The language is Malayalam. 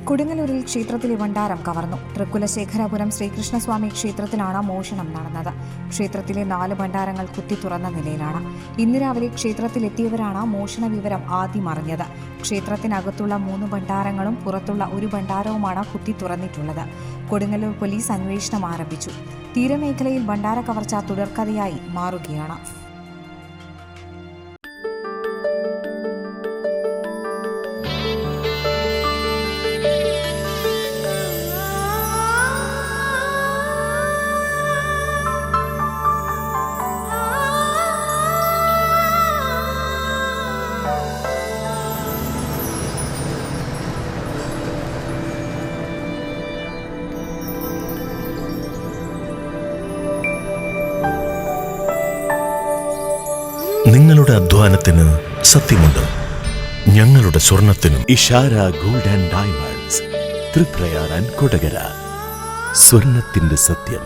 കൊടുങ്ങല്ലൂരിൽ ക്ഷേത്രത്തിലെ ഭണ്ഡാരം കവർന്നു. തൃക്കുലശേഖരപുരം ശ്രീകൃഷ്ണസ്വാമി ക്ഷേത്രത്തിലാണ് മോഷണം നടന്നത്. ക്ഷേത്രത്തിലെ 4 ഭണ്ഡാരങ്ങൾ കുത്തിത്തുറന്ന നിലയിലാണ്. ഇന്ന് രാവിലെ ക്ഷേത്രത്തിലെത്തിയവരാണ് മോഷണ വിവരം ആദ്യം അറിഞ്ഞത്. ക്ഷേത്രത്തിനകത്തുള്ള 3 ഭണ്ഡാരങ്ങളും പുറത്തുള്ള 1 ഭണ്ഡാരവുമാണ് കുത്തിത്തുറന്നിട്ടുള്ളത്. കൊടുങ്ങല്ലൂർ പോലീസ് അന്വേഷണം ആരംഭിച്ചു. തീരമേഖലയിൽ ഭണ്ഡാര കവർച്ച തുടർക്കഥയായി മാറുകയാണ്. നിങ്ങളുടെ അധ്വാനത്തിന് സത്യമുണ്ട്, ഞങ്ങളുടെ സ്വർണത്തിനും. Ishara gold and diamonds, Thriprayar and Kodakara. സ്വർണത്തിന്റെ സത്യം.